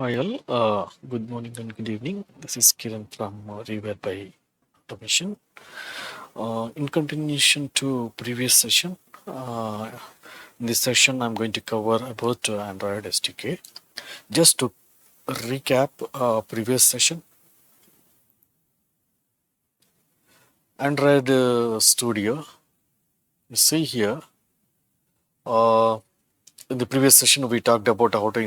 Hi all, good morning and good evening. This is Kiran from Rewire by Automation. In continuation to previous session, in this session I'm going to cover about Android SDK. Just to recap previous session, Android Studio, you see here, uh, in the previous session we talked about how to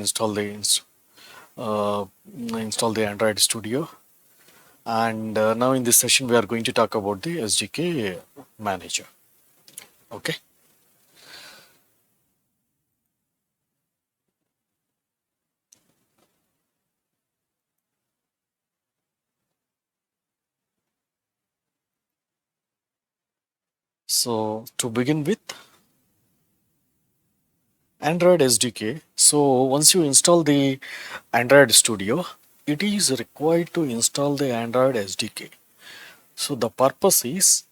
uh, install the Android Studio. And now in this session, we are going to talk about the SDK manager. Okay. So to begin with, Android SDK. So once you install the Android Studio, it is required to install the Android SDK. So the purpose is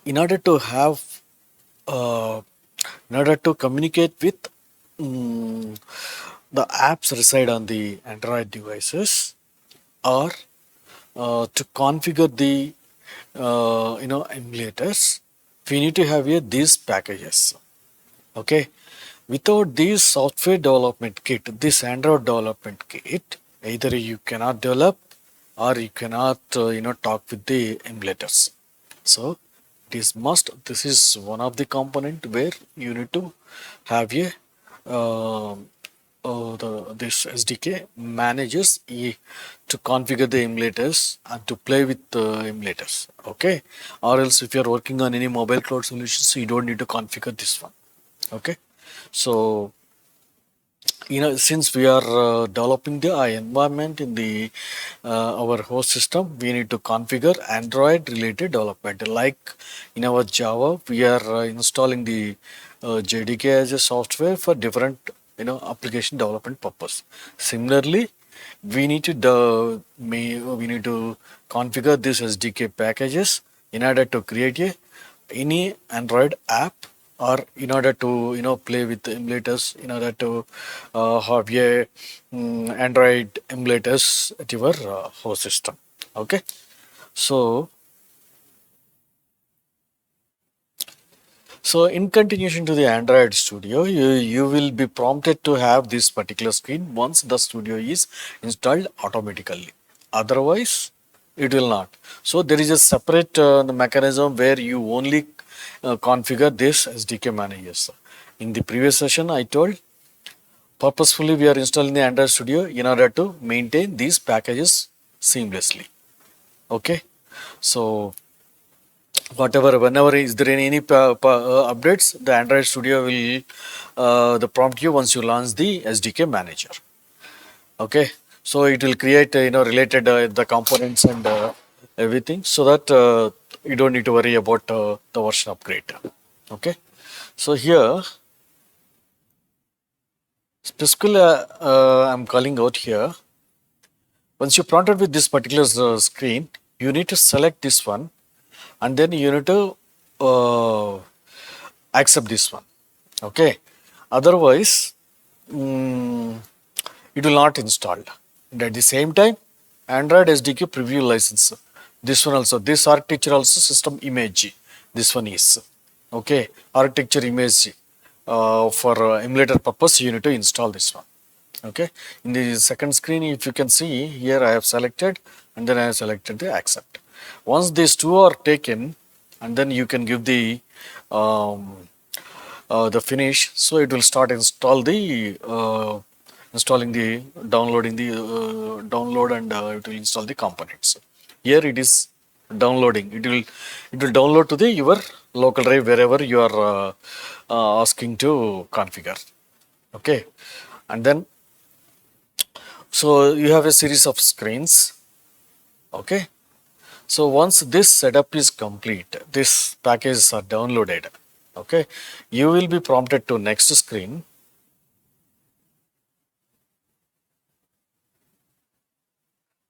in order to have, in order to communicate with mm, the apps reside on the Android devices, or to configure the emulators, we need to have these packages. Okay, without this software development kit, this Android development kit, either you cannot develop or you cannot talk with the emulators. So it is must. This is one of the component where you need to have uh, this SDK manages to configure the emulators and to play with the emulators. Okay, or else if you are working on any mobile cloud solutions, you don't need to configure this one. Okay, so since we are developing the environment in the our host system, we need to configure Android related development. Like in our Java, we are installing the JDK as a software for different application development purpose. Similarly, we need to we need to configure this SDK packages in order to create any Android app, or in order to play with the emulators, in order to have Android emulators at your host system. Okay, so in continuation to the Android Studio, you will be prompted to have this particular screen once the Studio is installed automatically. Otherwise, it will not. So there is a separate mechanism where you only configure this SDK managers. In the previous session, I told purposefully we are installing the Android Studio in order to maintain these packages seamlessly. Okay, so whenever is there any updates, the Android Studio will the prompt you once you launch the SDK manager. Okay, so it will create related the components and everything, so that you don't need to worry about the version upgrade. Okay, so here specifically I'm calling out here, once you prompted with this particular screen, you need to select this one, and then you need to uh, accept this one. Okay, otherwise it will not install. And at the same time, Android SDK preview license, this one also, this architecture also system image, this one is okay, architecture image for emulator purpose, you need to install this one. Okay, in the second screen, if you can see here, I have selected, and then I have selected the accept. Once these two are taken, and then you can give the finish, so it will start installing the downloading the download, and it will install the components. Here it is downloading. It will download to the your local drive wherever you are asking to configure. Okay, and then so you have a series of screens. Okay, so once this setup is complete, this packages are downloaded. Okay, you will be prompted to next screen.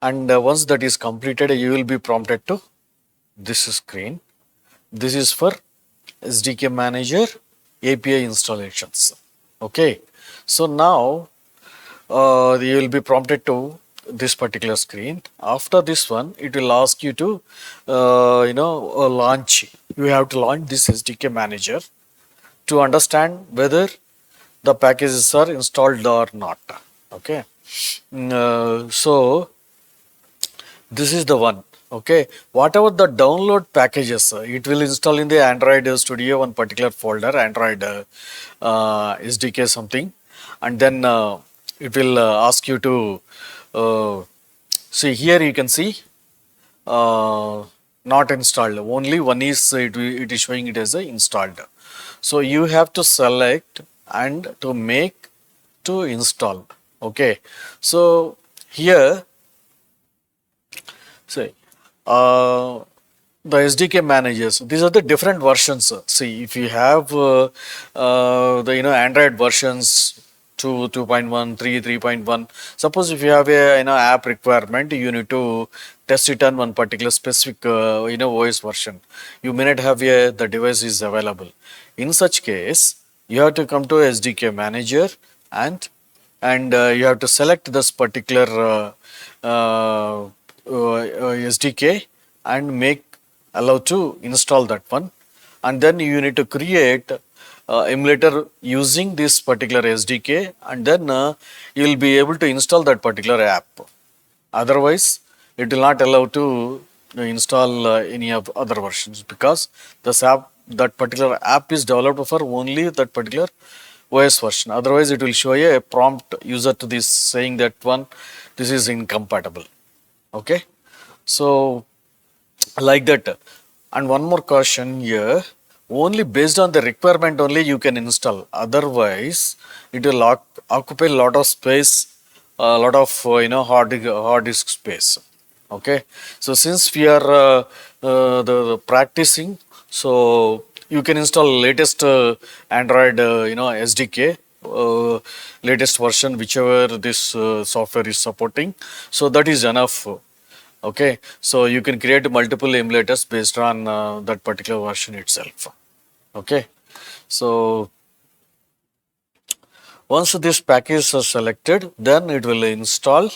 And once that is completed, you will be prompted to this screen. This is for SDK manager API installations. Okay, so now you will be prompted to this particular screen. After this one, it will ask you to, launch. You have to launch this SDK manager to understand whether the packages are installed or not. Okay. So this is the one. Okay, whatever the download packages, it will install in the Android Studio one particular folder, Android SDK something, and then it will ask you to see here. You can see not installed. Only one is it is showing it as a installed. So you have to select and to make to install. Okay, so here say the SDK managers. These are the different versions. See, if you have the Android versions 2, 2.1, 3, 3.1. Suppose if you have a app requirement, you need to test it on one particular specific OS version. You may not have the device is available. In such case, you have to come to SDK manager and you have to select this particular SDK and make allow to install that one, and then you need to create emulator using this particular SDK, and then you will be able to install that particular app. Otherwise, it will not allow to install any of other versions, because that particular app is developed for only that particular OS version. Otherwise, it will show a prompt user to this saying that this is incompatible. Okay, so like that. And one more caution here, only based on the requirement only you can install. Otherwise, it will occupy a lot of space, a lot of hard disk space. Okay, so since we are the practicing, so you can install latest Android SDK, latest version, whichever this software is supporting. So that is enough. Okay, so you can create multiple emulators based on that particular version itself. Okay, so once this package is selected, then it will install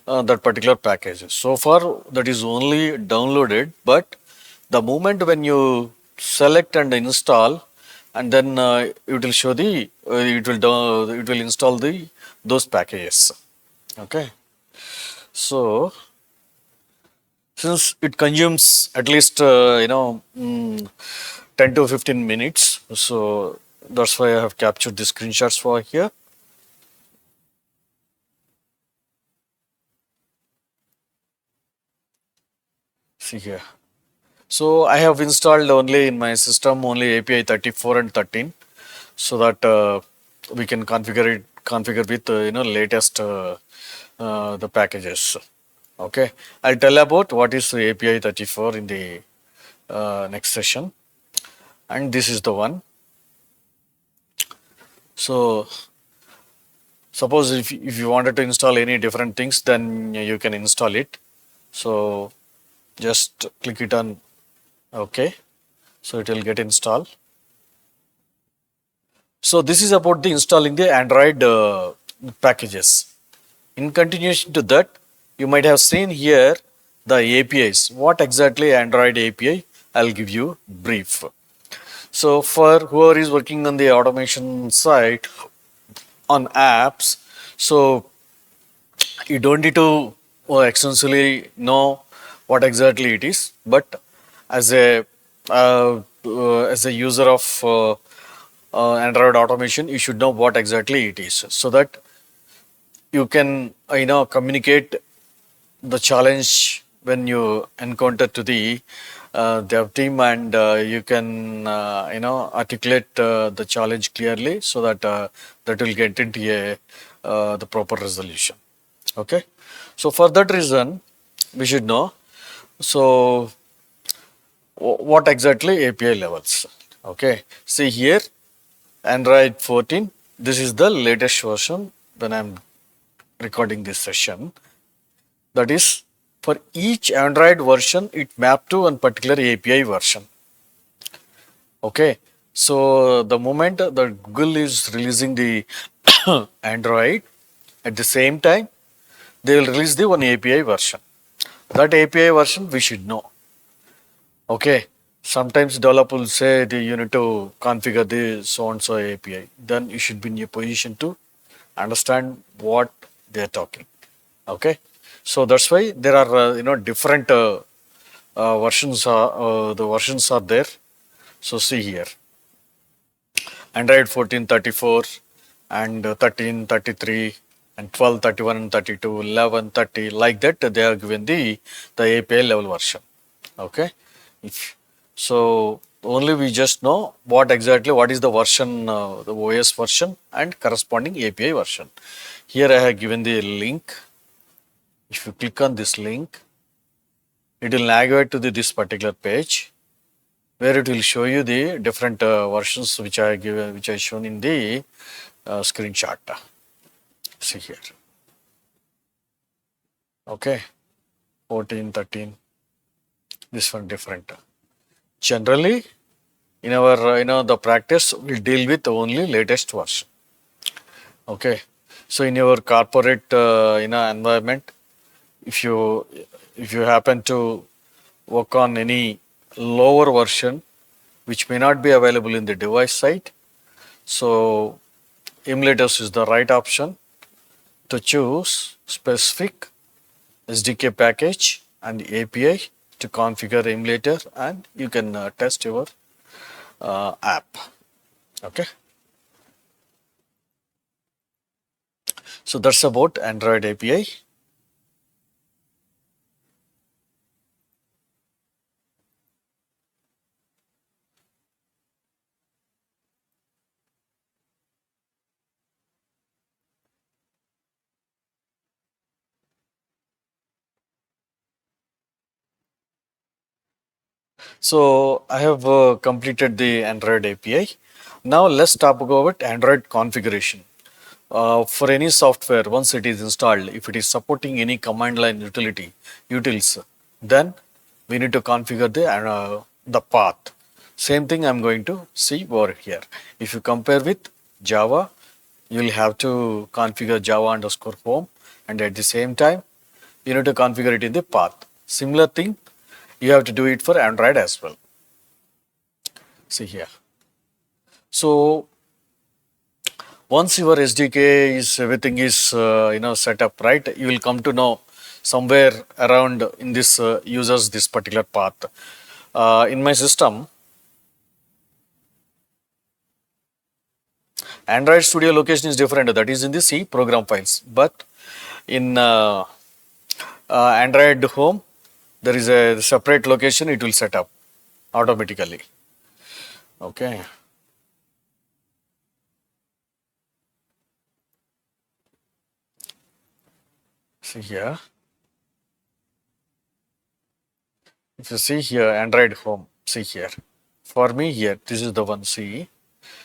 that particular package. So far that is only downloaded, but the moment when you select and install, and then it will show the it will install those packages. Okay, so since it consumes at least 10 to 15 minutes, so that's why I have captured the screenshots for here. See here. So I have installed only in my system only API 34 and 13, so that we can configure with latest the packages. Okay, I'll tell about what is the API 34 in the next session, and this is the one. So suppose if you wanted to install any different things, then you can install it. So just click it on OK. So it will get installed. So this is about the installing the Android packages. In continuation to that, you might have seen here the APIs. What exactly Android API? I'll give you brief. So for whoever is working on the automation side on apps, so you don't need to extensively know what exactly it is, but as a user of Android automation, you should know what exactly it is, so that you can communicate the challenge when you encounter to the dev team, and you can articulate the challenge clearly, so that that will get into the proper resolution. Okay, so for that reason we should know. So what exactly API levels? Okay, see here Android 14. This is the latest version when I'm recording this session. That is, for each Android version, it mapped to one particular API version. Okay, so the moment that Google is releasing the Android At the same time, they will release the one API version. That API version we should know. Okay. Sometimes developer will say that you need to configure the so and so API. Then you should be in a position to understand what they are talking. Okay. So that's why there are different versions. The versions are there. So see here, Android 14.34 and 13.33 and 12.31 and 32, 11.30, like that they are given the API level version. Okay. So only we just know what is the version, the OS version and corresponding API version. Here I have given the link. If you click on this link, it will navigate to this particular page where it will show you the different versions which I shown in the screenshot. See here. Okay, 14, 13. This one different. Generally, in our the practice, we deal with only latest version. Okay, so in your corporate environment, if you happen to work on any lower version which may not be available in the device side, so emulators is the right option to choose specific SDK package and API to configure the emulator, and you can test your app. Okay. So that's about Android API. So I have completed the Android API. Now let's talk about Android configuration. For any software, once it is installed, if it is supporting any command line utils, then we need to configure the path. Same thing I'm going to see over here. If you compare with Java, you will have to configure Java underscore home, and at the same time, you need to configure it in the path. Similar thing, you have to do it for Android as well. See here. So once your SDK is everything is set up right, you will come to know somewhere around in this users this particular path. In my system, Android Studio location is different. That is in the C program files, but in Android Home, there is a separate location. It will set up automatically. Okay. See here. If you see here, Android Home, see here. For me here, this is the one, see.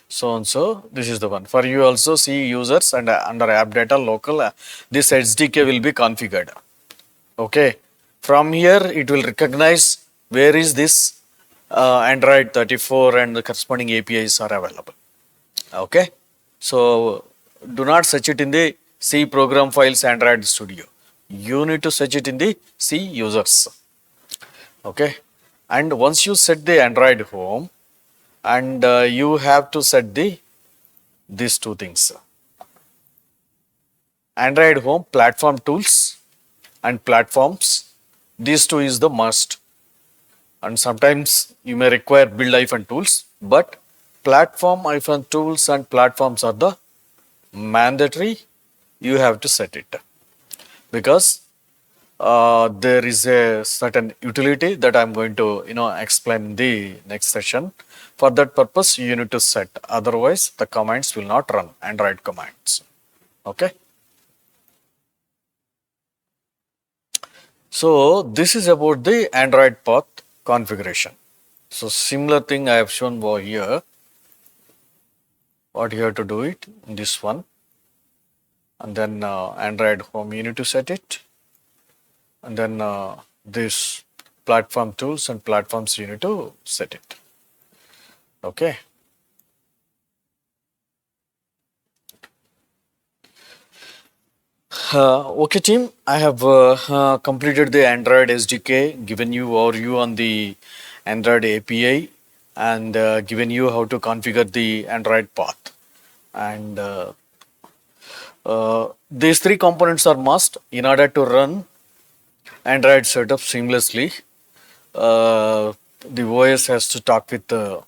So and so, this is the one. For you also, see users and under app data local, this SDK will be configured. Okay. From here, it will recognize where is this Android 34 and the corresponding APIs are available. Okay. So do not search it in the C program files Android Studio. You need to search it in the C users. Okay. And once you set the Android home, and you have to set these two things. Android home platform tools and platforms. These two is the must. And sometimes you may require build tools, but platform tools and platforms are the mandatory. You have to set it because there is a certain utility that I'm going to explain in the next session. For that purpose, you need to set. Otherwise, the commands will not run. Android commands. Okay. So this is about the Android path configuration. So similar thing I have shown over here. What you have to do it in this one, and then Android home you need to set it, and then this platform tools and platforms you need to set it. Okay. Okay, team. I have completed the Android SDK, given you overview on the Android API, and given you how to configure the Android path. And these three components are must in order to run Android setup seamlessly. The OS has to talk with the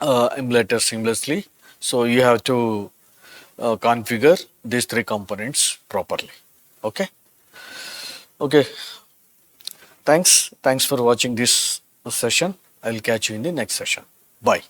emulator seamlessly. So you have to configure these three components properly. Okay. Okay. Thanks for watching this session. I'll catch you in the next session. Bye.